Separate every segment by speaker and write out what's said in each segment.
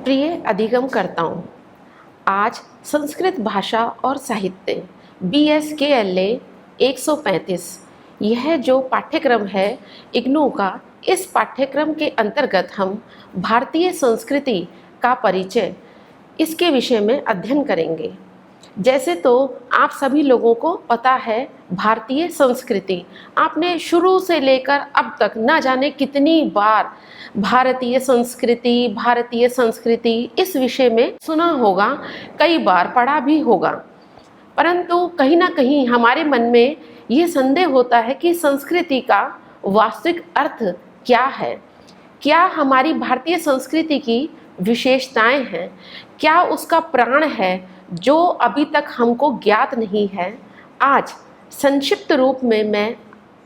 Speaker 1: प्रिय अधिगमकर्ताओं, आज संस्कृत भाषा और साहित्य BSKLA 135 यह जो पाठ्यक्रम है इग्नू का, इस पाठ्यक्रम के अंतर्गत हम भारतीय संस्कृति का परिचय इसके विषय में अध्ययन करेंगे। जैसे तो आप सभी लोगों को पता है, भारतीय संस्कृति आपने शुरू से लेकर अब तक न जाने कितनी बार भारतीय संस्कृति इस विषय में सुना होगा, कई बार पढ़ा भी होगा। परंतु कहीं ना कहीं हमारे मन में ये संदेह होता है कि संस्कृति का वास्तविक अर्थ क्या है, क्या हमारी भारतीय संस्कृति की विशेषताएं हैं, क्या उसका प्राण है जो अभी तक हमको ज्ञात नहीं है। आज संक्षिप्त रूप में मैं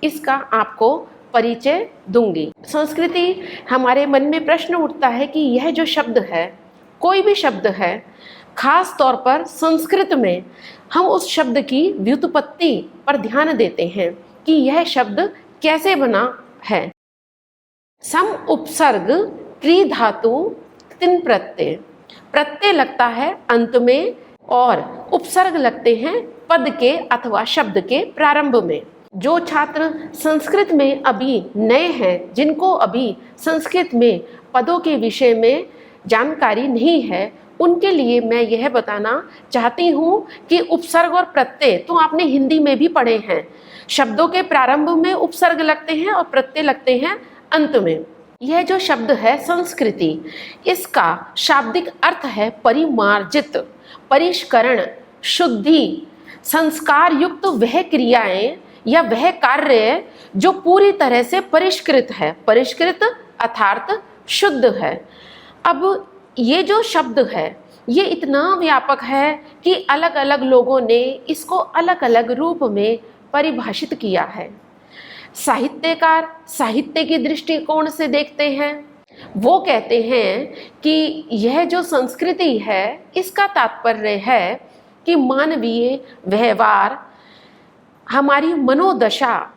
Speaker 1: इसका आपको परिचय दूंगी। संस्कृति, हमारे मन में प्रश्न उठता है कि यह जो शब्द है, कोई भी शब्द है, खास तौर पर संस्कृत में हम उस शब्द की व्युत्पत्ति पर ध्यान देते हैं कि यह शब्द कैसे बना है। सम उपसर्ग त्रि धातु तिन प्रत्यय, प्रत्यय लगता है अंत में और उपसर्ग लगते हैं पद के अथवा शब्द के प्रारंभ में। जो छात्र संस्कृत में अभी नए हैं, जिनको अभी संस्कृत में पदों के विषय में जानकारी नहीं है, उनके लिए मैं यह बताना चाहती हूँ कि उपसर्ग और प्रत्यय तो आपने हिंदी में भी पढ़े हैं। शब्दों के प्रारंभ में उपसर्ग लगते हैं और प्रत्यय लगते हैं अंत में। यह जो शब्द है संस्कृति, इसका शाब्दिक अर्थ है परिमार्जित, परिष्करण, शुद्धि, संस्कार युक्त वह क्रियाएं या वह कार्य जो पूरी तरह से परिष्कृत है। परिष्कृत अर्थात शुद्ध है। अब ये जो शब्द है ये इतना व्यापक है कि अलग अलग लोगों ने इसको अलग अलग रूप में परिभाषित किया है। साहित्यकार साहित्य की दृष्टिकोण से देखते हैं, वो कहते हैं कि यह जो संस्कृति है इसका तात्पर्य है कि मानवीय व्यवहार, हमारी मनोदशा,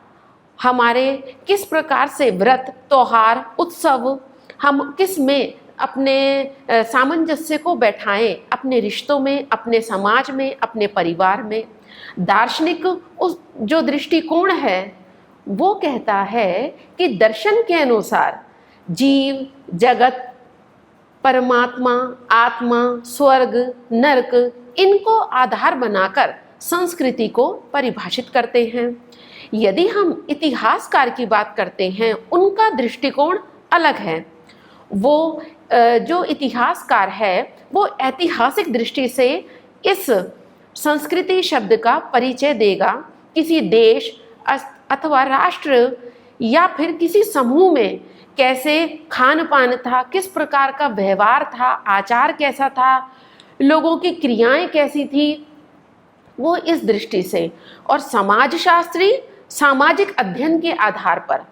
Speaker 1: हमारे किस प्रकार से व्रत, त्योहार, उत्सव, हम किस में अपने सामंजस्य को बैठाएं, अपने रिश्तों में, अपने समाज में, अपने परिवार में। दार्शनिक उस जो दृष्टिकोण है वो कहता है कि दर्शन के अनुसार जीव, जगत, परमात्मा, आत्मा, स्वर्ग, नरक, इनको आधार बनाकर संस्कृति को परिभाषित करते हैं। यदि हम इतिहासकार की बात करते हैं, उनका दृष्टिकोण अलग है। वो जो इतिहासकार है वो ऐतिहासिक दृष्टि से इस संस्कृति शब्द का परिचय देगा। किसी देश अथवा राष्ट्र या फिर किसी समूह में कैसे खान पान था, किस प्रकार का व्यवहार था, आचार कैसा था, लोगों की क्रियाएं कैसी थी, वो इस दृष्टि से। और समाजशास्त्री सामाजिक अध्ययन के आधार पर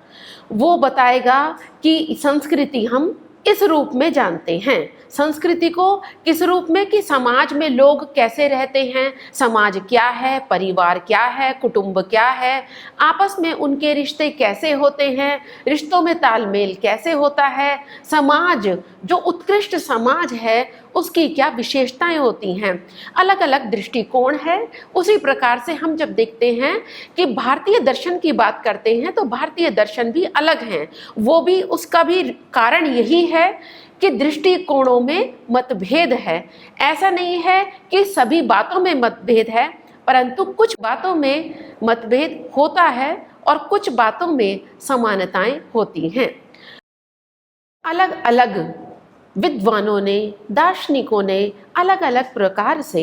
Speaker 1: वो बताएगा कि संस्कृति हम इस रूप में जानते हैं। संस्कृति को किस रूप में कि समाज में लोग कैसे रहते हैं, समाज क्या है, परिवार क्या है, कुटुंब क्या है, आपस में उनके रिश्ते कैसे होते हैं, रिश्तों में तालमेल कैसे होता है, समाज जो उत्कृष्ट समाज है उसकी क्या विशेषताएं होती हैं। अलग अलग दृष्टिकोण है। उसी प्रकार से हम जब देखते हैं कि भारतीय दर्शन की बात करते हैं तो भारतीय दर्शन भी अलग हैं। वो भी, उसका भी कारण यही है कि दृष्टिकोणों में मतभेद है। ऐसा नहीं है कि सभी बातों में मतभेद है, परंतु कुछ बातों में मतभेद होता है और कुछ बातों में समानताएं होती हैं। अलग अलग विद्वानों ने, दार्शनिकों ने अलग अलग प्रकार से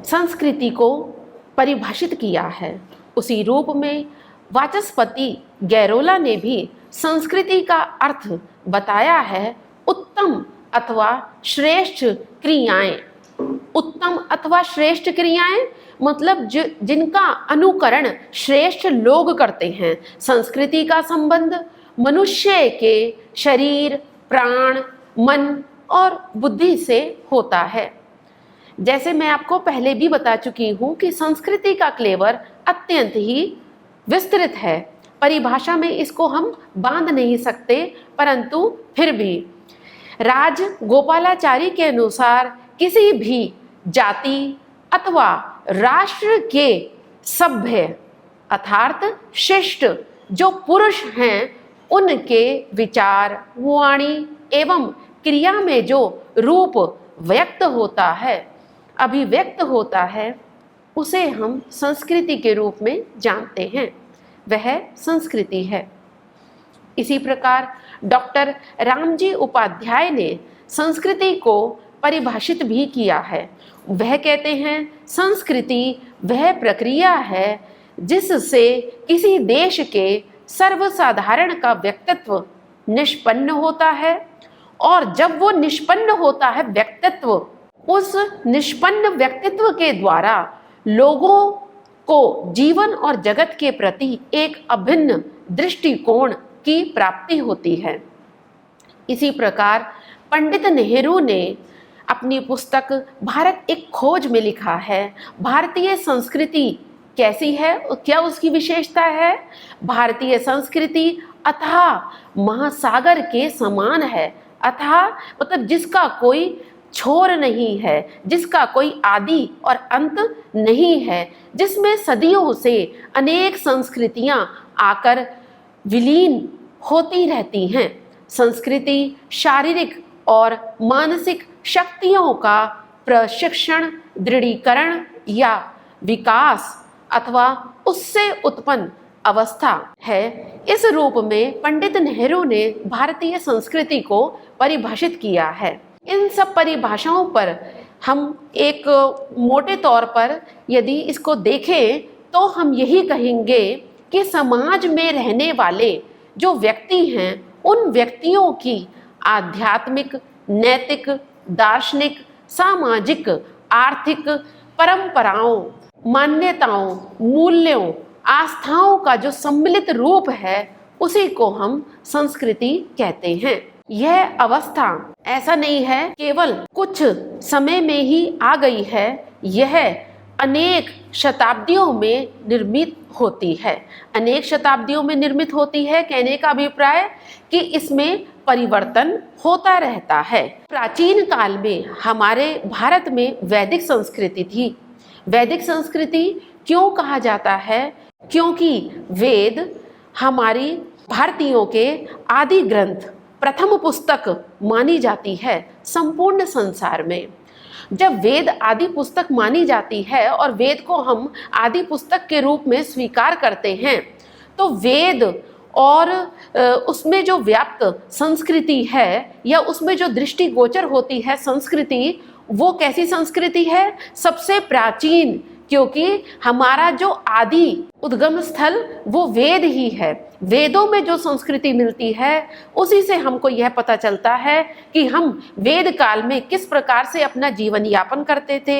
Speaker 1: संस्कृति को परिभाषित किया है। उसी रूप में वाचस्पति गैरोला ने भी संस्कृति का अर्थ बताया है उत्तम अथवा श्रेष्ठ क्रियाएं। उत्तम अथवा श्रेष्ठ क्रियाएं मतलब जिनका अनुकरण श्रेष्ठ लोग करते हैं। संस्कृति का संबंध मनुष्य के शरीर, प्राण, मन और बुद्धि से होता है। जैसे मैं आपको पहले भी बता चुकी हूँ कि संस्कृति का क्लेवर अत्यंत ही विस्तृत है। परिभाषा में इसको हम बांध नहीं सकते, परंतु फिर भी राजगोपालाचारी के अनुसार किसी भी जाति अथवा राष्ट्र के सभ्य अर्थात शिष्ट जो पुरुष हैं, उनके विचार, वाणी एवं क्रिया में जो रूप व्यक्त होता है, अभिव्यक्त होता है, उसे हम संस्कृति के रूप में जानते हैं, वह संस्कृति है। इसी प्रकार डॉक्टर रामजी उपाध्याय ने संस्कृति को परिभाषित भी किया है। वह कहते हैं, संस्कृति वह प्रक्रिया है जिससे किसी देश के सर्वसाधारण का व्यक्तित्व निष्पन्न होता है, और जब वो निष्पन्न होता है व्यक्तित्व, उस निष्पन्न व्यक्तित्व के द्वारा लोगों को जीवन और जगत के प्रति एक अभिन्न दृष्टिकोण की प्राप्ति होती है। इसी प्रकार पंडित नेहरू ने अपनी पुस्तक भारत एक खोज में लिखा है, भारतीय संस्कृति कैसी है, क्या उसकी विशेषता है। भारतीय संस्कृति अथाह महासागर के समान है, अथाह मतलब जिसका कोई छोर नहीं है, जिसका कोई आदि और अंत नहीं है, जिसमें सदियों से अनेक संस्कृतियां आकर विलीन होती रहती हैं। संस्कृति शारीरिक और मानसिक शक्तियों का प्रशिक्षण, दृढ़ीकरण या विकास अथवा उससे उत्पन्न अवस्था है। इस रूप में पंडित नेहरू ने भारतीय संस्कृति को परिभाषित किया है। इन सब परिभाषाओं पर हम एक मोटे तौर पर यदि इसको देखें तो हम यही कहेंगे कि समाज में रहने वाले जो व्यक्ति हैं, उन व्यक्तियों की आध्यात्मिक, नैतिक, दार्शनिक, सामाजिक, आर्थिक परंपराओं, मान्यताओं, मूल्यों, आस्थाओं का जो सम्मिलित रूप है, उसी को हम संस्कृति कहते हैं। यह अवस्था ऐसा नहीं है केवल कुछ समय में ही आ गई है, यह अनेक शताब्दियों में निर्मित होती है। अनेक शताब्दियों में निर्मित होती है कहने का अभिप्राय कि इसमें परिवर्तन होता रहता है। प्राचीन काल में हमारे भारत में वैदिक संस्कृति थी। वैदिक संस्कृति क्यों कहा जाता है? क्योंकि वेद हमारी भारतीयों के आदि ग्रंथ, प्रथम पुस्तक मानी जाती है संपूर्ण संसार में। जब वेद आदि पुस्तक मानी जाती है और वेद को हम आदि पुस्तक के रूप में स्वीकार करते हैं, तो वेद और उसमें जो व्याप्त संस्कृति है या उसमें जो दृष्टिगोचर होती है संस्कृति, वो कैसी संस्कृति है? सबसे प्राचीन, क्योंकि हमारा जो आदि उद्गम स्थल वो वेद ही है। वेदों में जो संस्कृति मिलती है उसी से हमको यह पता चलता है कि हम वेद काल में किस प्रकार से अपना जीवन यापन करते थे,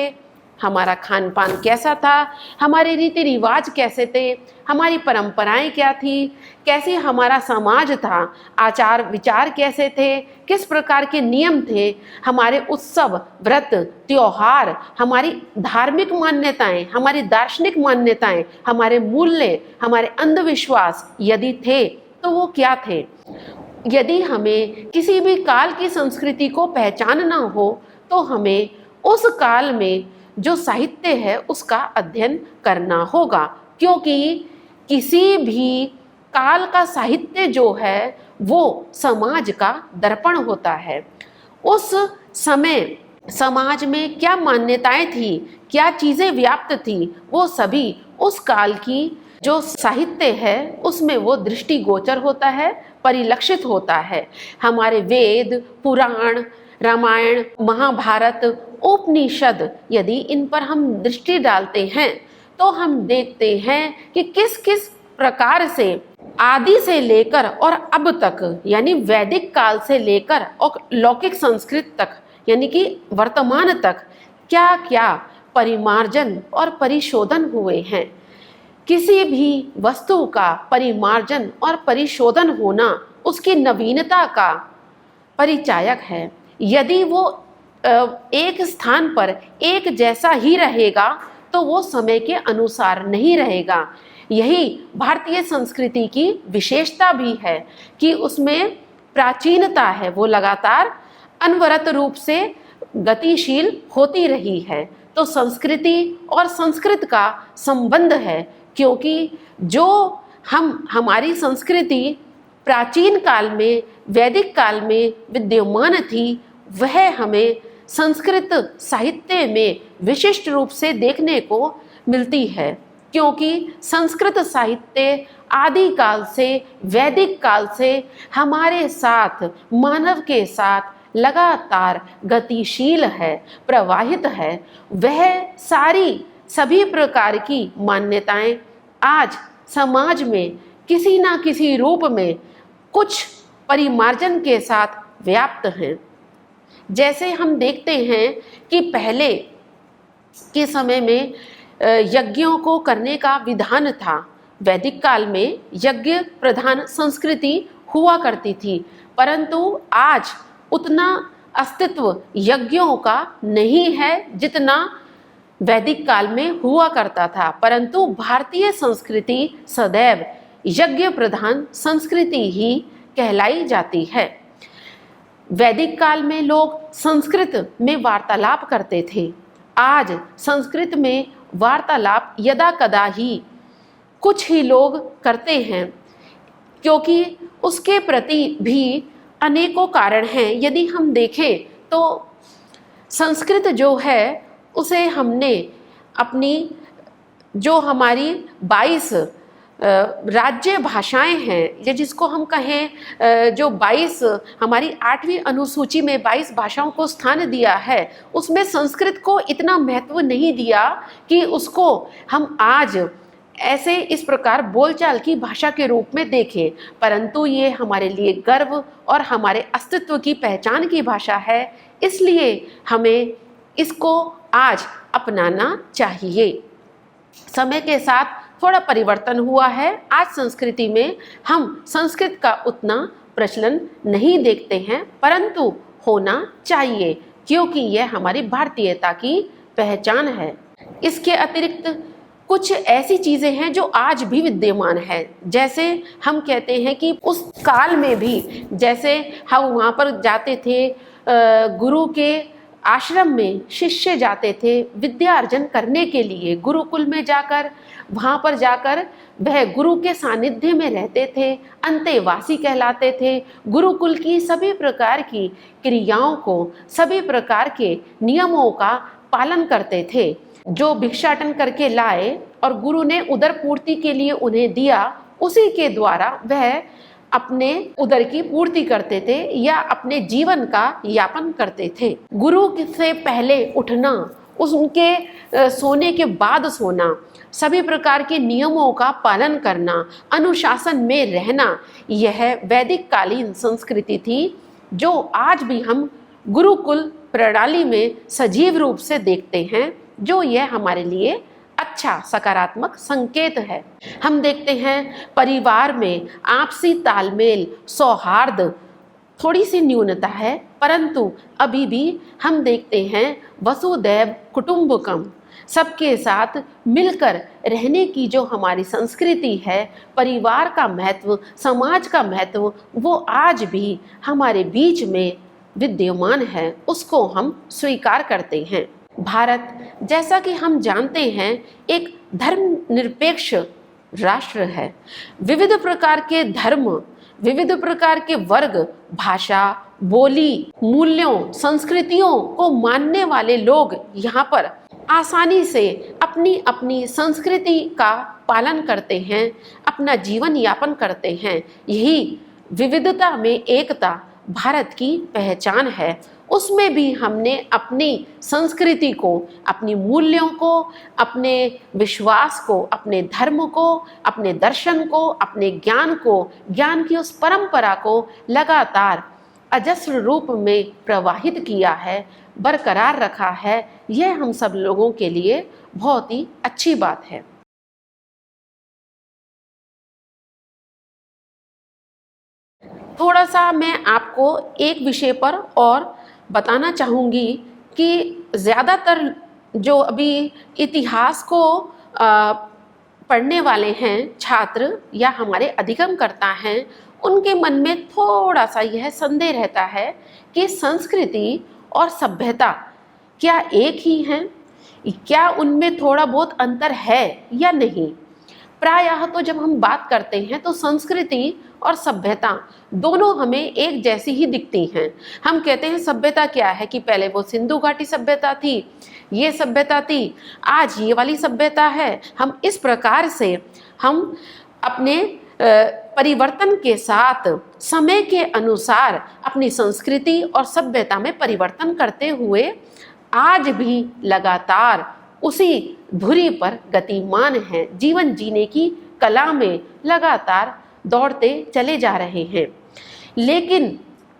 Speaker 1: हमारा खान पान कैसा था, हमारे रीति रिवाज कैसे थे, हमारी परंपराएं क्या थी, कैसे हमारा समाज था, आचार विचार कैसे थे, किस प्रकार के नियम थे, हमारे उत्सव, व्रत, त्योहार, हमारी धार्मिक मान्यताएं, हमारी दार्शनिक मान्यताएं, हमारे मूल्य, हमारे अंधविश्वास यदि थे तो वो क्या थे। यदि हमें किसी भी काल की संस्कृति को पहचानना हो तो हमें उस काल में जो साहित्य है उसका अध्ययन करना होगा, क्योंकि किसी भी काल का साहित्य जो है वो समाज का दर्पण होता है। उस समय समाज में क्या मान्यताएं थी, क्या चीज़ें व्याप्त थी, वो सभी उस काल की जो साहित्य है उसमें वो दृष्टिगोचर होता है, परिलक्षित होता है। हमारे वेद, पुराण, रामायण, महाभारत, उपनिषद, यदि इन पर हम दृष्टि डालते हैं तो हम देखते हैं कि किस किस प्रकार से आदि से लेकर और अब तक, यानी वैदिक काल से लेकर और लौकिक संस्कृत तक, यानी कि वर्तमान तक क्या क्या परिमार्जन और परिशोधन हुए हैं। किसी भी वस्तु का परिमार्जन और परिशोधन होना उसकी नवीनता का परिचायक है। यदि वो एक स्थान पर एक जैसा ही रहेगा तो वो समय के अनुसार नहीं रहेगा। यही भारतीय संस्कृति की विशेषता भी है कि उसमें प्राचीनता है, वो लगातार अनवरत रूप से गतिशील होती रही है। तो संस्कृति और संस्कृत का संबंध है, क्योंकि जो हमारी संस्कृति प्राचीन काल में, वैदिक काल में विद्यमान थी, वह हमें संस्कृत साहित्य में विशिष्ट रूप से देखने को मिलती है। क्योंकि संस्कृत साहित्य आदि काल से, वैदिक काल से हमारे साथ, मानव के साथ लगातार गतिशील है, प्रवाहित है। वह सभी प्रकार की मान्यताएं आज समाज में किसी ना किसी रूप में कुछ परिमार्जन के साथ व्याप्त हैं। जैसे हम देखते हैं कि पहले के समय में यज्ञों को करने का विधान था। वैदिक काल में यज्ञ प्रधान संस्कृति हुआ करती थी, परंतु आज उतना अस्तित्व यज्ञों का नहीं है जितना वैदिक काल में हुआ करता था। परंतु भारतीय संस्कृति सदैव यज्ञ प्रधान संस्कृति ही कहलाई जाती है। वैदिक काल में लोग संस्कृत में वार्तालाप करते थे। आज संस्कृत में वार्तालाप यदा कदा ही कुछ ही लोग करते हैं, क्योंकि उसके प्रति भी अनेकों कारण हैं। यदि हम देखें तो संस्कृत जो है उसे हमने अपनी जो हमारी 22 राज्य भाषाएं हैं, या जिसको हम कहें जो 22 हमारी 8वीं अनुसूची में 22 भाषाओं को स्थान दिया है, उसमें संस्कृत को इतना महत्व नहीं दिया कि उसको हम आज ऐसे इस प्रकार बोलचाल की भाषा के रूप में देखें। परंतु ये हमारे लिए गर्व और हमारे अस्तित्व की पहचान की भाषा है, इसलिए हमें इसको आज अपनाना चाहिए। समय के साथ थोड़ा परिवर्तन हुआ है। आज संस्कृति में हम संस्कृत का उतना प्रचलन नहीं देखते हैं, परंतु होना चाहिए, क्योंकि यह हमारी भारतीयता की पहचान है। इसके अतिरिक्त कुछ ऐसी चीज़ें हैं जो आज भी विद्यमान है। जैसे हम कहते हैं कि उस काल में भी, जैसे हम वहाँ पर जाते थे, गुरु के आश्रम में शिष्य जाते थे विद्या अर्जन करने के लिए, गुरुकुल में जाकर, वहाँ पर जाकर वह गुरु के सानिध्य में रहते थे, अंतेवासी कहलाते थे। गुरुकुल की सभी प्रकार की क्रियाओं को, सभी प्रकार के नियमों का पालन करते थे। जो भिक्षाटन करके लाए और गुरु ने उदर पूर्ति के लिए उन्हें दिया, उसी के द्वारा वह अपने उदर की पूर्ति करते थे या अपने जीवन का यापन करते थे। गुरु से पहले उठना, उनके सोने के बाद सोना, सभी प्रकार के नियमों का पालन करना, अनुशासन में रहना, यह वैदिक कालीन संस्कृति थी, जो आज भी हम गुरुकुल प्रणाली में सजीव रूप से देखते हैं, जो यह हमारे लिए अच्छा सकारात्मक संकेत है। हम देखते हैं परिवार में आपसी तालमेल, सौहार्द थोड़ी सी न्यूनता है, परंतु अभी भी हम देखते हैं वसुदैव कुटुंबकम, सबके साथ मिलकर रहने की जो हमारी संस्कृति है, परिवार का महत्व, समाज का महत्व, वो आज भी हमारे बीच में विद्यमान है, उसको हम स्वीकार करते हैं। भारत, जैसा कि हम जानते हैं, एक धर्मनिरपेक्ष राष्ट्र है। विविध प्रकार के धर्म, विविध प्रकार के वर्ग, भाषा, बोली, मूल्यों, संस्कृतियों को मानने वाले लोग यहाँ पर आसानी से अपनी अपनी संस्कृति का पालन करते हैं, अपना जीवन यापन करते हैं। यही विविधता में एकता भारत की पहचान है। उसमें भी हमने अपनी संस्कृति को, अपनी मूल्यों को, अपने विश्वास को, अपने धर्म को, अपने दर्शन को, अपने ज्ञान को, ज्ञान की उस परंपरा को लगातार अजस्र रूप में प्रवाहित किया है, बरकरार रखा है। यह हम सब लोगों के लिए बहुत ही अच्छी बात है। थोड़ा सा मैं आपको एक विषय पर और बताना चाहूँगी कि ज़्यादातर जो अभी इतिहास को पढ़ने वाले हैं छात्र या हमारे अधिगमकर्ता हैं, उनके मन में थोड़ा सा यह संदेह रहता है कि संस्कृति और सभ्यता क्या एक ही हैं, क्या उनमें थोड़ा बहुत अंतर है या नहीं। प्रायः तो जब हम बात करते हैं तो संस्कृति और सभ्यता दोनों हमें एक जैसी ही दिखती हैं। हम कहते हैं सभ्यता क्या है कि पहले वो सिंधु घाटी सभ्यता थी, ये सभ्यता थी, आज ये वाली सभ्यता है। हम इस प्रकार से हम अपने परिवर्तन के साथ समय के अनुसार अपनी संस्कृति और सभ्यता में परिवर्तन करते हुए आज भी लगातार उसी धुरी पर गतिमान हैं, जीवन जीने की कला में लगातार दौड़ते चले जा रहे हैं। लेकिन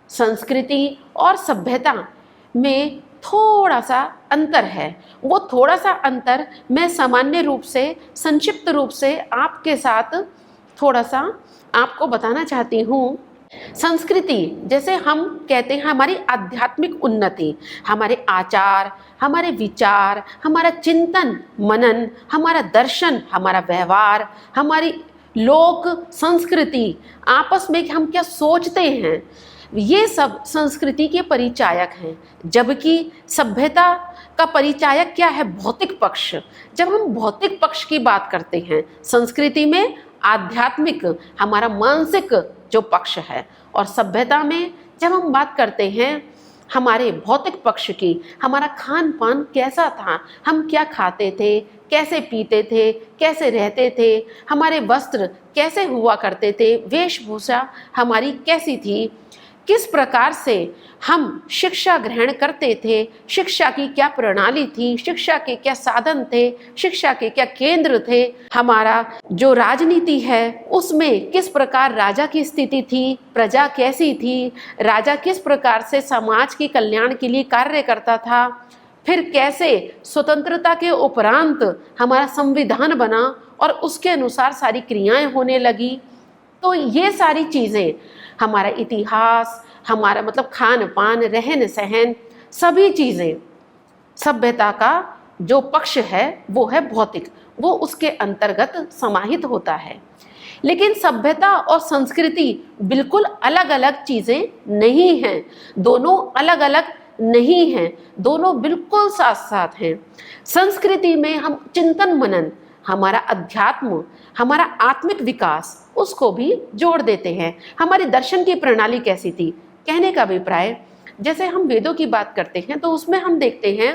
Speaker 1: संस्कृति और सभ्यता में थोड़ा सा अंतर है। वो थोड़ा सा अंतर मैं सामान्य रूप से, संक्षिप्त रूप से आपके साथ थोड़ा सा आपको बताना चाहती हूँ। संस्कृति जैसे हम कहते हैं हमारी आध्यात्मिक उन्नति, हमारे आचार, हमारे विचार, हमारा चिंतन मनन, हमारा दर्शन, हमारा व्यवहार, हमारी लोक संस्कृति, आपस में हम क्या सोचते हैं, ये सब संस्कृति के परिचायक हैं। जबकि सभ्यता का परिचायक क्या है? भौतिक पक्ष। जब हम भौतिक पक्ष की बात करते हैं, संस्कृति में आध्यात्मिक हमारा मानसिक जो पक्ष है, और सभ्यता में जब हम बात करते हैं हमारे भौतिक पक्ष की, हमारा खान पान कैसा था, हम क्या खाते थे, कैसे पीते थे, कैसे रहते थे, हमारे वस्त्र कैसे हुआ करते थे, वेशभूषा हमारी कैसी थी, किस प्रकार से हम शिक्षा ग्रहण करते थे, शिक्षा की क्या प्रणाली थी, शिक्षा के क्या साधन थे, शिक्षा के क्या केंद्र थे, हमारा जो राजनीति है उसमें किस प्रकार राजा की स्थिति थी, प्रजा कैसी थी, राजा किस प्रकार से समाज के कल्याण के लिए कार्य करता था, फिर कैसे स्वतंत्रता के उपरांत हमारा संविधान बना और उसके अनुसार सारी क्रियाएं होने लगी। तो ये सारी चीज़ें, हमारा इतिहास, हमारा मतलब खान पान, रहन सहन, सभी चीज़ें, सभ्यता का जो पक्ष है वो है भौतिक, वो उसके अंतर्गत समाहित होता है। लेकिन सभ्यता और संस्कृति बिल्कुल अलग अलग चीज़ें नहीं हैं, दोनों अलग अलग नहीं हैं, दोनों बिल्कुल साथ साथ हैं। संस्कृति में हम चिंतन मनन, हमारा अध्यात्म, हमारा आत्मिक विकास, उसको भी जोड़ देते हैं। हमारी दर्शन की प्रणाली कैसी थी, कहने का अभिप्राय, जैसे हम वेदों की बात करते हैं तो उसमें हम देखते हैं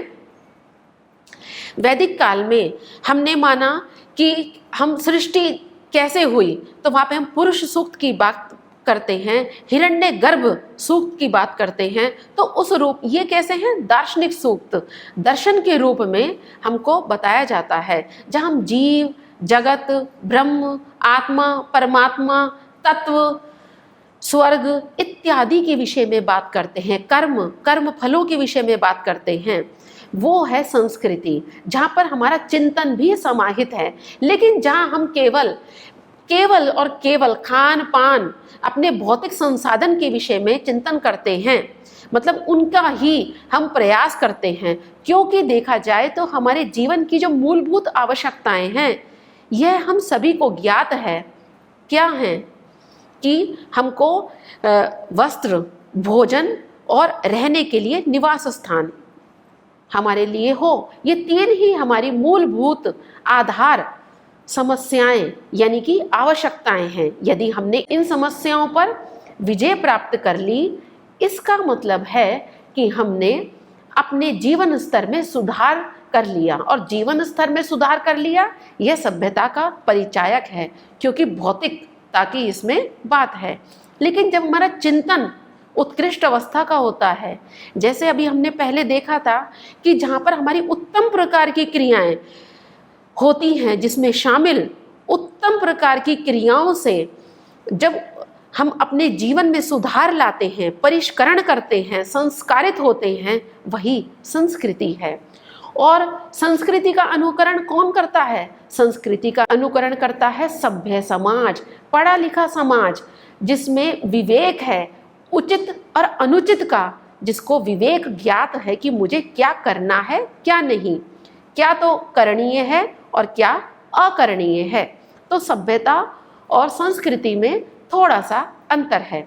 Speaker 1: वैदिक काल में हमने माना कि हम सृष्टि कैसे हुई, तो वहाँ पे हम पुरुष सूक्त की बात करते हैं, हिरण्य गर्भ सूक्त की बात करते हैं। तो उस रूप, ये कैसे हैं? दार्शनिक सूक्त, दर्शन के रूप में हमको बताया जाता है, जहाँ हम जीव, जगत, ब्रह्म, आत्मा, परमात्मा, तत्व, स्वर्ग इत्यादि के विषय में बात करते हैं, कर्म फलों के विषय में बात करते हैं। वो है संस्कृति, जहाँ पर हमारा चिंतन भी समाहित है। लेकिन जहाँ हम केवल और केवल खान पान, अपने भौतिक संसाधन के विषय में चिंतन करते हैं, मतलब उनका ही हम प्रयास करते हैं, क्योंकि देखा जाए तो हमारे जीवन की जो मूलभूत आवश्यकताएं हैं यह हम सभी को ज्ञात है। क्या हैं? कि हमको वस्त्र, भोजन और रहने के लिए निवास स्थान हमारे लिए हो, ये तीन ही हमारी मूलभूत आधार समस्याएं यानी कि आवश्यकताएं हैं। यदि हमने इन समस्याओं पर विजय प्राप्त कर ली, इसका मतलब है कि हमने अपने जीवन स्तर में सुधार कर लिया, और जीवन स्तर में सुधार कर लिया यह सभ्यता का परिचायक है, क्योंकि भौतिकता की इसमें बात है। लेकिन जब हमारा चिंतन उत्कृष्ट अवस्था का होता है, जैसे अभी हमने पहले देखा था कि जहाँ पर हमारी उत्तम प्रकार की क्रियाएं होती हैं, जिसमें शामिल उत्तम प्रकार की क्रियाओं से जब हम अपने जीवन में सुधार लाते हैं, परिष्करण करते हैं, संस्कारित होते हैं, वही संस्कृति है। और संस्कृति का अनुकरण कौन करता है? संस्कृति का अनुकरण करता है सभ्य समाज, पढ़ा लिखा समाज, जिसमें विवेक है, उचित और अनुचित का, जिसको विवेक ज्ञात है कि मुझे क्या करना है क्या नहीं, क्या तो करणीय है और क्या अकरणीय है। तो सभ्यता और संस्कृति में थोड़ा सा अंतर है।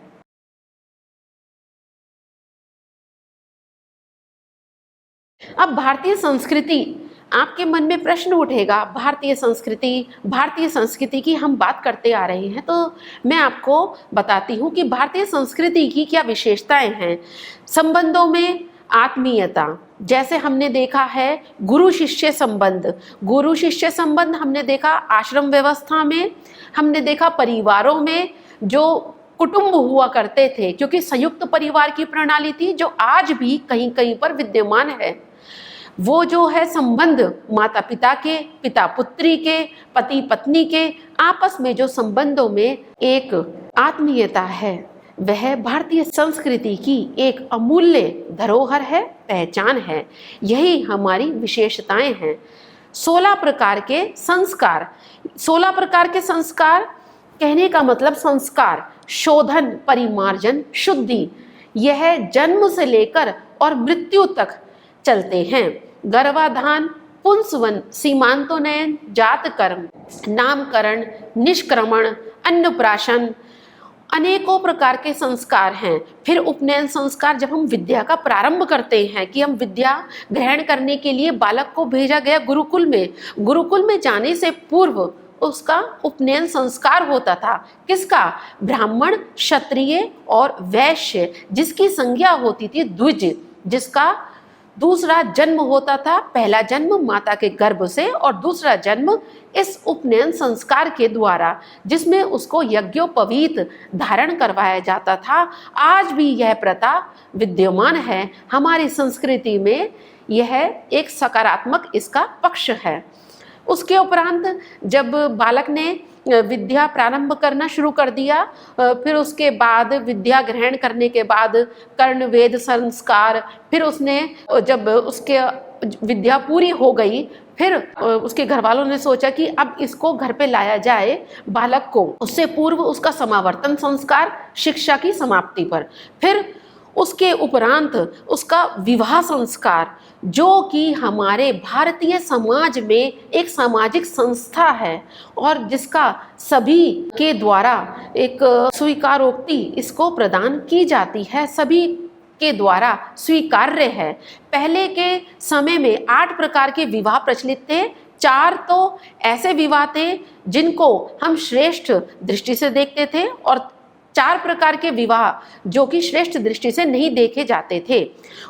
Speaker 1: अब भारतीय संस्कृति, आपके मन में प्रश्न उठेगा, भारतीय संस्कृति की हम बात करते आ रहे हैं, तो मैं आपको बताती हूँ कि भारतीय संस्कृति की क्या विशेषताएं हैं। संबंधों में आत्मीयता, जैसे हमने देखा है गुरु शिष्य संबंध हमने देखा आश्रम व्यवस्था में, हमने देखा परिवारों में जो कुटुंब हुआ करते थे, क्योंकि संयुक्त परिवार की प्रणाली थी जो आज भी कहीं कहीं पर विद्यमान है। वो जो है संबंध माता पिता के, पिता पुत्री के, पति पत्नी के आपस में जो संबंधों में एक आत्मीयता है, वह भारतीय संस्कृति की एक अमूल्य धरोहर है, पहचान है। यही हमारी विशेषताएं हैं। 16 प्रकार के संस्कार, 16 प्रकार के संस्कार कहने का मतलब संस्कार, शोधन, परिमार्जन, शुद्धि, यह जन्म से लेकर और मृत्यु तक चलते हैं। गर्भाधान, पुंसवन, सीमांतोन्नयन, जात कर्म, नामकरण, निष्क्रमण, अन्नप्राशन, अनेकों प्रकार के संस्कार हैं। फिर उपनयन संस्कार, जब हम विद्या का प्रारंभ करते हैं कि हम विद्या ग्रहण करने के लिए बालक को भेजा गया गुरुकुल में जाने से पूर्व उसका उपनयन संस्कार होता था। किसका? ब्राह्मण, क्षत्रिय और वैश्य, जिसकी संज्ञा होती थी द्विज, जिसका दूसरा जन्म होता था, पहला जन्म माता के गर्भ से और दूसरा जन्म इस उपनयन संस्कार के द्वारा, जिसमें उसको यज्ञोपवीत धारण करवाया जाता था। आज भी यह प्रथा विद्यमान है हमारी संस्कृति में, यह एक सकारात्मक इसका पक्ष है। उसके उपरांत जब बालक ने विद्या प्रारंभ करना शुरू कर दिया, फिर उसके बाद विद्या ग्रहण करने के बाद कर्ण वेद संस्कार, फिर उसने जब उसके विद्या पूरी हो गई, फिर उसके घर वालों ने सोचा कि अब इसको घर पे लाया जाए बालक को। उससे पूर्व उसका समावर्तन संस्कार, शिक्षा की समाप्ति पर, फिर उसके उपरांत उसका विवाह संस्कार, जो कि हमारे भारतीय समाज में एक सामाजिक संस्था है और जिसका सभी के द्वारा एक स्वीकारोक्ति इसको प्रदान की जाती है, सभी के द्वारा स्वीकार्य है। पहले के समय में 8 प्रकार के विवाह प्रचलित थे। 4 तो ऐसे विवाह थे जिनको हम श्रेष्ठ दृष्टि से देखते थे और 4 प्रकार के विवाह जो कि श्रेष्ठ दृष्टि से नहीं देखे जाते थे।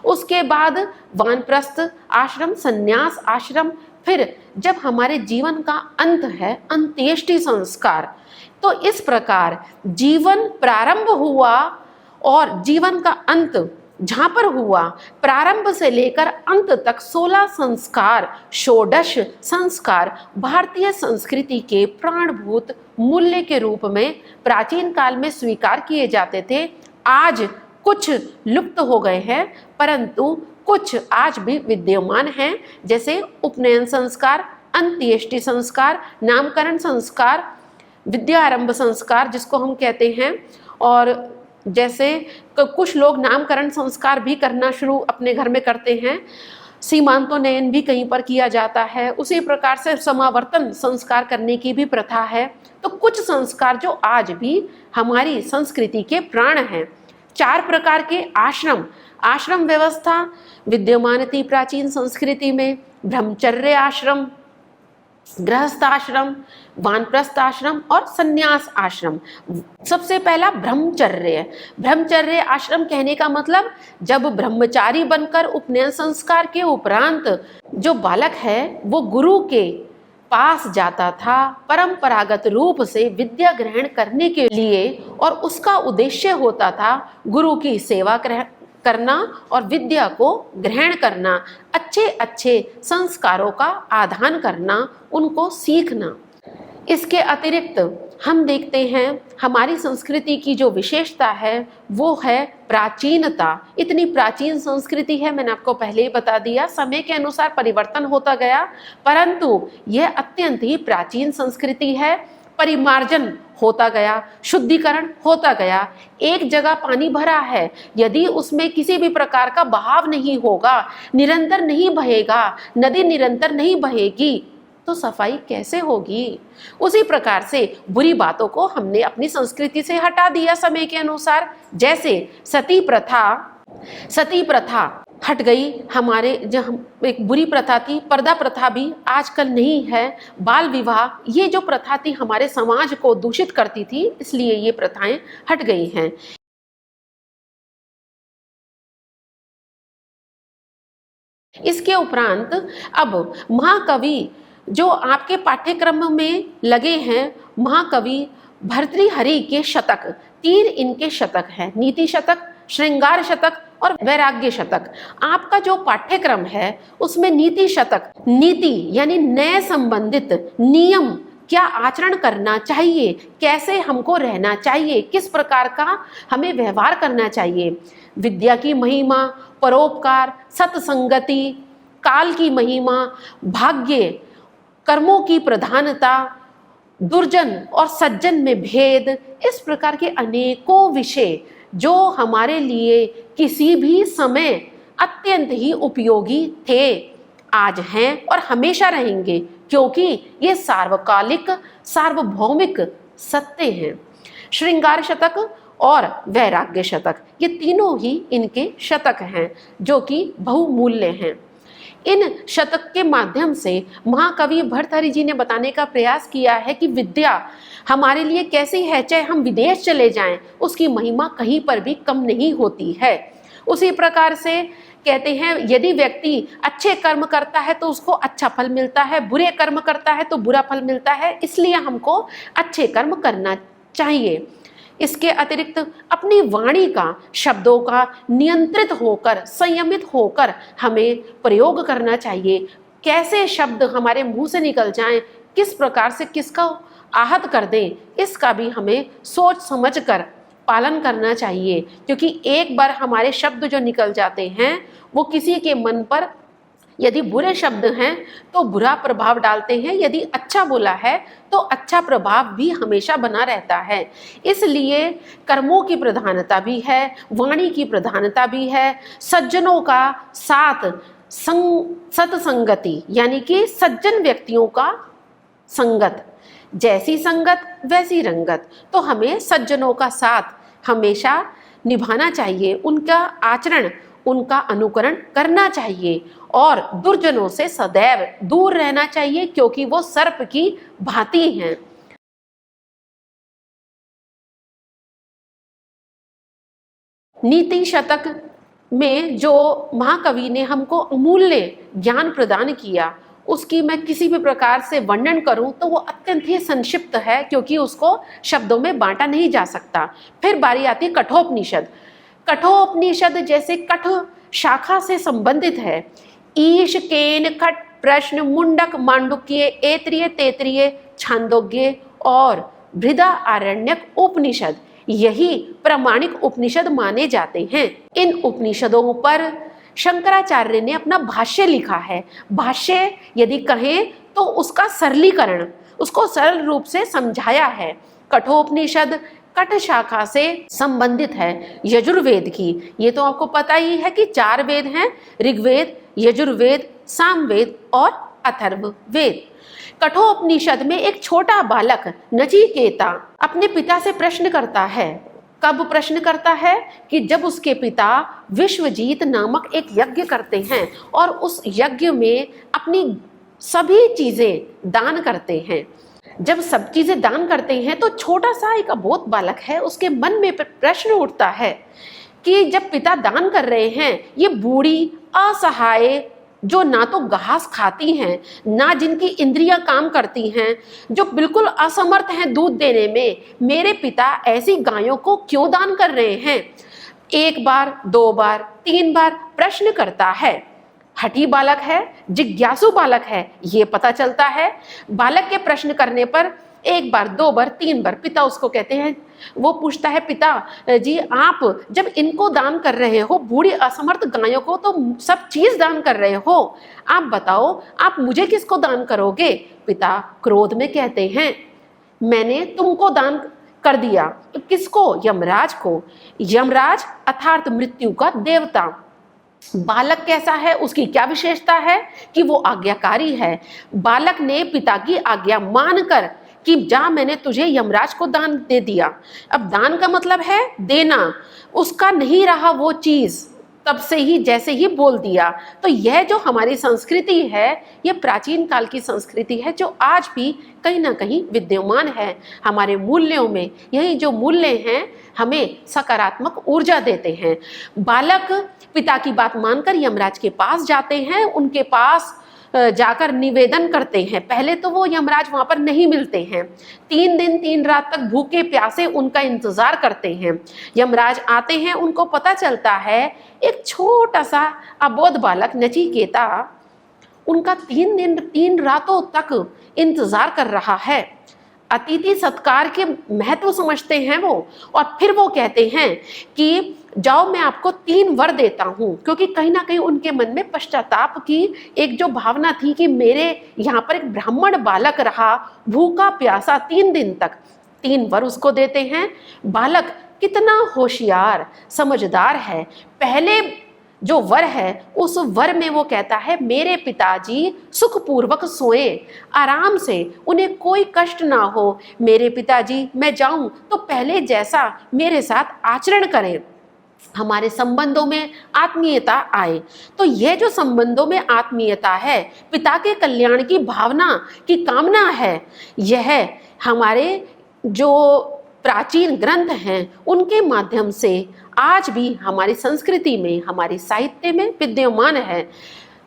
Speaker 1: उसके बाद वानप्रस्थ आश्रम, संन्यास आश्रम, फिर जब हमारे जीवन का अंत है अंत्येष्टि संस्कार। तो इस प्रकार जीवन प्रारंभ हुआ और जीवन का अंत जहाँ पर हुआ, प्रारंभ से लेकर अंत तक 16 संस्कार, षोडश संस्कार भारतीय संस्कृति के प्राणभूत मूल्य के रूप में प्राचीन काल में स्वीकार किए जाते थे। आज कुछ लुप्त हो गए हैं, परंतु कुछ आज भी विद्यमान हैं, जैसे उपनयन संस्कार, अंत्येष्टि संस्कार, नामकरण संस्कार, विद्यारंभ संस्कार जिसको हम कहते हैं, और जैसे कुछ लोग नामकरण संस्कार भी करना शुरू अपने घर में करते हैं, सीमांतोन्नयन भी कहीं पर किया जाता है, उसी प्रकार से समावर्तन संस्कार करने की भी प्रथा है। तो कुछ संस्कार जो आज भी हमारी संस्कृति के प्राण हैं। 4 प्रकार के आश्रम व्यवस्था विद्यमान थी प्राचीन संस्कृति में। ब्रह्मचर्य आश्रम, गृहस्थ आश्रम, वानप्रस्थ आश्रम और संन्यास आश्रम। सबसे पहला ब्रह्मचर्य आश्रम कहने का मतलब, जब ब्रह्मचारी बनकर उपनयन संस्कार के उपरांत जो बालक है वो गुरु के पास जाता था परंपरागत रूप से विद्या ग्रहण करने के लिए, और उसका उद्देश्य होता था गुरु की सेवा करना और विद्या को ग्रहण करना, अच्छे अच्छे संस्कारों का आदान करना, उनको सीखना। इसके अतिरिक्त हम देखते हैं हमारी संस्कृति की जो विशेषता है वो है प्राचीनता। इतनी प्राचीन संस्कृति है, मैंने आपको पहले ही बता दिया, समय के अनुसार परिवर्तन होता गया, परंतु यह अत्यंत ही प्राचीन संस्कृति है। परिमार्जन होता गया, शुद्धिकरण होता गया। एक जगह पानी भरा है, यदि उसमें किसी भी प्रकार का बहाव नहीं होगा, निरंतर नहीं बहेगा, नदी निरंतर नहीं बहेगी, तो सफाई कैसे होगी? उसी प्रकार से बुरी बातों को हमने अपनी संस्कृति से हटा दिया समय के अनुसार। जैसे सती प्रथा हट गई हमारे, जो एक बुरी प्रथा थी। पर्दा प्रथा भी आजकल नहीं है। बाल विवाह, ये जो प्रथा थी हमारे समाज को दूषित करती थी, इसलिए ये प्रथाएं हट गई हैं। इसके उपरांत अब महाकवि जो आपके पाठ्यक्रम में लगे हैं, महाकवि भर्तृहरि के शतक, 3 इनके शतक हैं, नीति शतक, श्रृंगार शतक और वैराग्य शतक। आपका जो पाठ्यक्रम है उसमें नीति शतक, नीति यानी न्याय संबंधित नियम, क्या आचरण करना चाहिए, कैसे हमको रहना चाहिए, किस प्रकार का हमें व्यवहार करना चाहिए, विद्या की महिमा, परोपकार, सत्संगति, काल की महिमा, भाग्य, कर्मों की प्रधानता, दुर्जन और सज्जन में भेद, इस प्रकार के अनेकों विषय जो हमारे लिए किसी भी समय अत्यंत ही उपयोगी थे, आज हैं और हमेशा रहेंगे, क्योंकि ये सार्वकालिक सार्वभौमिक सत्य हैं। श्रृंगार शतक और वैराग्य शतक, ये तीनों ही इनके शतक हैं जो कि बहुमूल्य हैं। इन शतक के माध्यम से महाकवि भर्तृहरि जी ने बताने का प्रयास किया है कि विद्या हमारे लिए कैसी है, चाहे हम विदेश चले जाएं, उसकी महिमा कहीं पर भी कम नहीं होती है। उसी प्रकार से कहते हैं, यदि व्यक्ति अच्छे कर्म करता है तो उसको अच्छा फल मिलता है, बुरे कर्म करता है तो बुरा फल मिलता है, इसलिए हमको अच्छे कर्म करना चाहिए। इसके अतिरिक्त अपनी वाणी का, शब्दों का नियंत्रित होकर, संयमित होकर हमें प्रयोग करना चाहिए। कैसे शब्द हमारे मुंह से निकल जाएं, किस प्रकार से किसका आहत कर दें, इसका भी हमें सोच समझ कर पालन करना चाहिए, क्योंकि एक बार हमारे शब्द जो निकल जाते हैं वो किसी के मन पर, यदि बुरे शब्द हैं तो बुरा प्रभाव डालते हैं, यदि अच्छा बोला है तो अच्छा प्रभाव भी हमेशा बना रहता है। इसलिए कर्मों की प्रधानता भी है, वाणी की प्रधानता भी है, सज्जनों का साथ, सत्संगति यानी कि सज्जन व्यक्तियों का संगत, जैसी संगत वैसी रंगत, तो हमें सज्जनों का साथ हमेशा निभाना चाहिए, उनका आचरण, उनका अनुकरण करना चाहिए और दुर्जनों से सदैव दूर रहना चाहिए, क्योंकि वो सर्प की भांति हैं। नीति शतक में जो महाकवि ने हमको अमूल्य ज्ञान प्रदान किया, उसकी मैं किसी भी प्रकार से वर्णन करूं तो वो अत्यंत ही संक्षिप्त है, क्योंकि उसको शब्दों में बांटा नहीं जा सकता। फिर बारी आती है कठोपनिषद। कठोपनिषद जैसे कठ शाखा से संबंधित है। ईश, केन, खट, प्रश्न, मुंडक, मांडुक्य, ऐतरेय, तैतरीय, छांदोग्य और बृहदारण्यक उपनिषद, यही प्रामाणिक उपनिषद माने जाते हैं। इन उपनिषदों पर शंकराचार्य ने अपना भाष्य लिखा है। भाष्य यदि कहें तो उसका सरलीकरण, उसको सरल रूप से समझाया है। कठोपनिषद कठ शाखा से संबंधित है, यजुर्वेद की। ये तो आपको पता ही है कि 4 वेद हैं, ऋग्वेद, यजुर्वेद, सामवेद और अथर्ववेद। कठोपनिषद में एक छोटा बालक नचिकेता अपने पिता से प्रश्न करता है। कब प्रश्न करता है? कि जब उसके पिता विश्वजीत नामक एक यज्ञ करते हैं और उस यज्ञ में अपनी सभी चीजें दान करते हैं। जब सब चीजें दान करते हैं तो छोटा सा एक अबोध बालक है, उसके मन में प्रश्न उठता है कि जब पिता दान कर रहे हैं, ये बूढ़ी असहाय जो ना तो घास खाती हैं, ना जिनकी इंद्रियां काम करती हैं, जो बिल्कुल असमर्थ हैं दूध देने में, मेरे पिता ऐसी गायों को क्यों दान कर रहे हैं? 1 बार, 2 बार, 3 बार प्रश्न करता है। हठी बालक है, जिज्ञासु बालक है, ये पता चलता है। बालक के प्रश्न करने पर 1 बार, 2 बार, 3 बार पिता उसको कहते हैं, वो पूछता है, पिता जी आप जब इनको दान कर रहे हो, बूढ़ी असमर्थ गायों को तो सब चीज दान कर रहे हो, आप बताओ आप मुझे किसको दान करोगे? पिता क्रोध में कहते हैं, मैंने तुमको दान कर दिया। तो किसको? यमराज को। यमराज अर्थात मृत्यु का देवता। बालक कैसा है, उसकी क्या विशेषता है कि वो आज्ञाकारी है। बालक ने पिता की आज्ञा मानकर कि जा मैंने तुझे यमराज को दान दे दिया। अब दान का मतलब है देना, उसका नहीं रहा वो चीज, तब से ही जैसे ही बोल दिया। तो यह जो हमारी संस्कृति है, यह प्राचीन काल की संस्कृति है जो आज भी कहीं ना कहीं विद्यमान है। हमारे मूल्यों में यही जो मूल्य हैं हमें सकारात्मक ऊर्जा देते हैं। बालक पिता की बात मानकर यमराज के पास जाते हैं, उनके पास जाकर निवेदन करते हैं। पहले तो वो यमराज वहां पर नहीं मिलते हैं, 3 दिन 3 रात तक भूखे प्यासे उनका इंतजार करते हैं। यमराज आते हैं, उनको पता चलता है एक छोटा सा अबोध बालक नचिकेता उनका 3 दिन 3 रातों तक इंतजार कर रहा है। अतिथि सत्कार के महत्व समझते हैं वो, और फिर वो कहते हैं कि जाओ मैं आपको 3 वर देता हूँ, क्योंकि कहीं ना कहीं उनके मन में पश्चाताप की एक जो भावना थी कि मेरे यहाँ पर एक ब्राह्मण बालक रहा भूखा प्यासा 3 दिन तक। 3 वर उसको देते हैं। बालक कितना होशियार समझदार है। पहले जो वर है उस वर में वो कहता है मेरे पिताजी सुखपूर्वक सोए, आराम से, उन्हें कोई कष्ट ना हो। मेरे पिताजी मैं जाऊं तो पहले जैसा मेरे साथ आचरण करें, हमारे संबंधों में आत्मीयता आए। तो यह जो संबंधों में आत्मीयता है, पिता के कल्याण की भावना की कामना है, यह हमारे जो प्राचीन ग्रंथ हैं उनके माध्यम से आज भी हमारी संस्कृति में, हमारी साहित्य में विद्यमान है।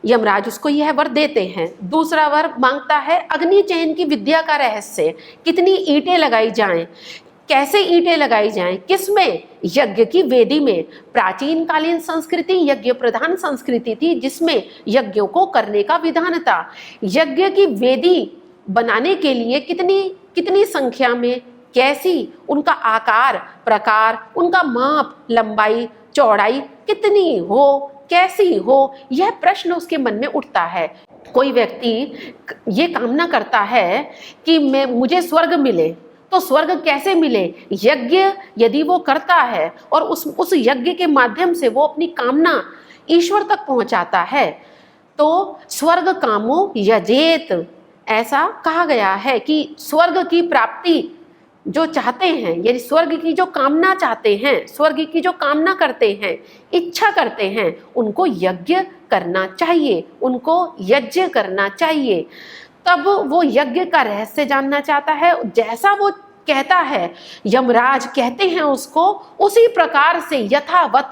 Speaker 1: यमराज उसको यह वर देते हैं। दूसरा वर मांगता है अग्नि चयन की विद्या का रहस्य, कितनी ईंटें लगाई जाएं, कैसे ईंटें लगाई जाएं, किसमें, यज्ञ की वेदी में। प्राचीन कालीन संस्कृति यज्ञ प्रधान संस्कृति थी, जिसमें यज्ञों को करने का विधान था। यज्ञ की वेदी बनाने के लिए कितनी कितनी संख्या में, कैसी, उनका आकार प्रकार, उनका माप, लंबाई चौड़ाई कितनी हो, कैसी हो, यह प्रश्न उसके मन में उठता है। कोई व्यक्ति ये कामना करता है कि मुझे स्वर्ग मिले, तो स्वर्ग कैसे मिले? यज्ञ यदि वो करता है और उस यज्ञ के माध्यम से वो अपनी कामना ईश्वर तक पहुंचाता है, तो स्वर्ग कामो यजेत, ऐसा कहा गया है कि स्वर्ग की प्राप्ति जो चाहते हैं, यदि स्वर्ग की जो कामना चाहते हैं, स्वर्ग की जो कामना करते हैं, इच्छा करते हैं, उनको यज्ञ करना चाहिए, उनको यज्ञ करना चाहिए। तब वो यज्ञ का रहस्य जानना चाहता है। जैसा वो कहता है, यमराज कहते हैं उसको, उसी प्रकार से यथावत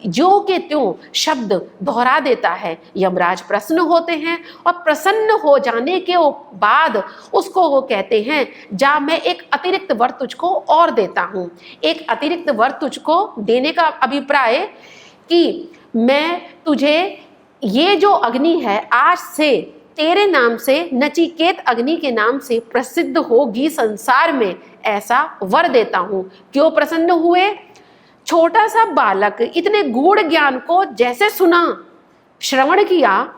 Speaker 1: जो के त्यों शब्द दोहरा देता है। यमराज प्रसन्न होते हैं और प्रसन्न हो जाने के बाद उसको वो कहते हैं जा मैं एक अतिरिक्त वर तुझको और देता हूँ। एक अतिरिक्त वर तुझको देने का अभिप्राय कि मैं तुझे ये जो अग्नि है आज से तेरे नाम से, नचिकेत अग्नि के नाम से प्रसिद्ध होगी संसार में, ऐसा वर देता हूं। क्यों प्रसन्न हुए? छोटा सा बालक इतने गूढ़ ज्ञान को जैसे सुना, श्रवण किया,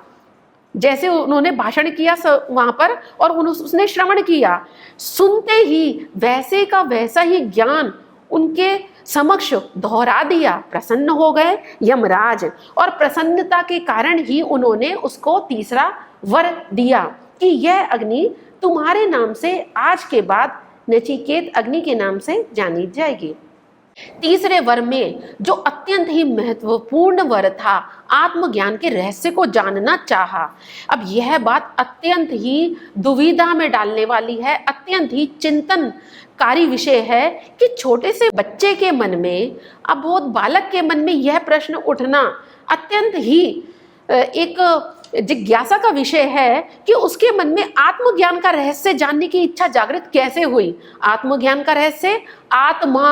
Speaker 1: जैसे उन्होंने भाषण किया वहां पर और उसने श्रवण किया, सुनते ही वैसे का वैसा ही ज्ञान उनके समक्ष दोहरा दिया। प्रसन्न हो गए यमराज, और प्रसन्नता के कारण ही उन्होंने उसको तीसरा वर दिया कि यह अग्नि तुम्हारे नाम से आज के बाद नचिकेत अग्नि के नाम से जानी जाएगी। तीसरे वर में जो अत्यंत ही महत्वपूर्ण वर था, आत्मज्ञान के रहस्य को जानना चाहा। अब यह बात अत्यंत ही दुविधा में डालने वाली है, अत्यंत ही चिंतनकारी विषय है कि छोटे से बच्चे के मन में, अबोध बालक के मन में यह प्रश्न उठना अत्यंत ही एक जिज्ञासा का विषय है कि उसके मन में आत्मज्ञान का रहस्य जानने की इच्छा जागृत कैसे हुई। आत्मज्ञान का रहस्य, आत्मा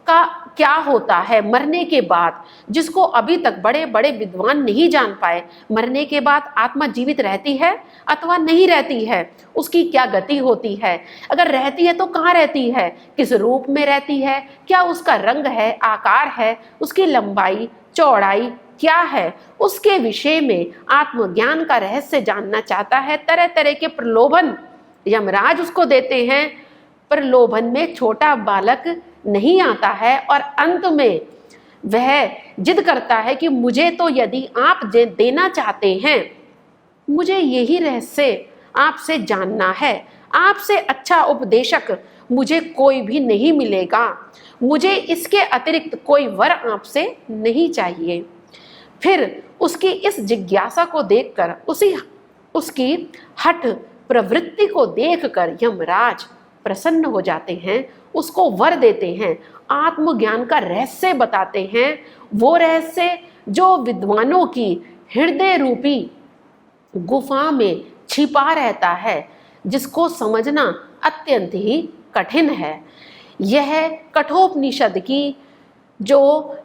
Speaker 1: का क्या होता है मरने के बाद, जिसको अभी तक बड़े बड़े विद्वान नहीं जान पाए। मरने के बाद आत्मा जीवित रहती है अथवा नहीं रहती है, उसकी क्या गति होती है, अगर रहती है तो कहाँ रहती है, किस रूप में रहती है, क्या उसका रंग है, आकार है, उसकी लंबाई चौड़ाई क्या है, उसके विषय में आत्मज्ञान का रहस्य जानना चाहता है। तरह तरह के प्रलोभन यमराज उसको देते हैं। प्रलोभन में छोटा बालक नहीं आता है और अंत में वह जिद करता है कि मुझे तो यदि आप देना चाहते हैं, मुझे यही रहस्य आपसे जानना है, आपसे अच्छा उपदेशक मुझे कोई भी नहीं मिलेगा, मुझे इसके अतिरिक्त कोई वर आपसे नहीं चाहिए। फिर उसकी इस जिज्ञासा को देखकर, उसकी हठ प्रवृत्ति को देखकर यमराज प्रसन्न हो जाते हैं, उसको वर देते हैं, आत्मज्ञान का रहस्य बताते हैं, वो रहस्य जो विद्वानों की हृदय रूपी गुफा में छिपा रहता है, जिसको समझना अत्यंत ही कठिन है। यह कठोपनिषद की जो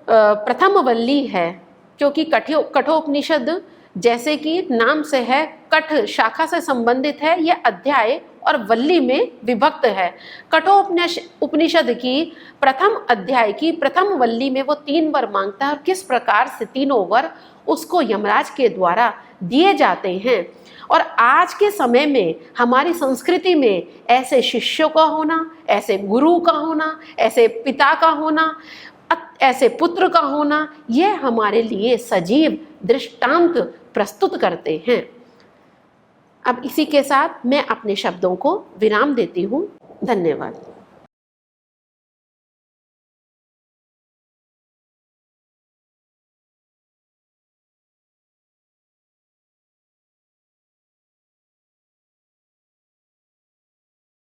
Speaker 1: प्रथम वल्ली है, क्योंकि कठोपनिषद जैसे कि नाम से है, कठ शाखा से संबंधित है, यह अध्याय और वल्ली में विभक्त है। कठोपनिषद की प्रथम अध्याय की प्रथम वल्ली में वो 3 वर मांगता है और किस प्रकार से तीनों वर उसको यमराज के द्वारा दिए जाते हैं। और आज के समय में हमारी संस्कृति में ऐसे शिष्यों का होना, ऐसे गुरु का होना, ऐसे पिता का होना, ऐसे पुत्र का होना, यह हमारे लिए सजीव दृष्टांत प्रस्तुत करते हैं। अब इसी के साथ मैं अपने शब्दों को विराम देती हूँ। धन्यवाद।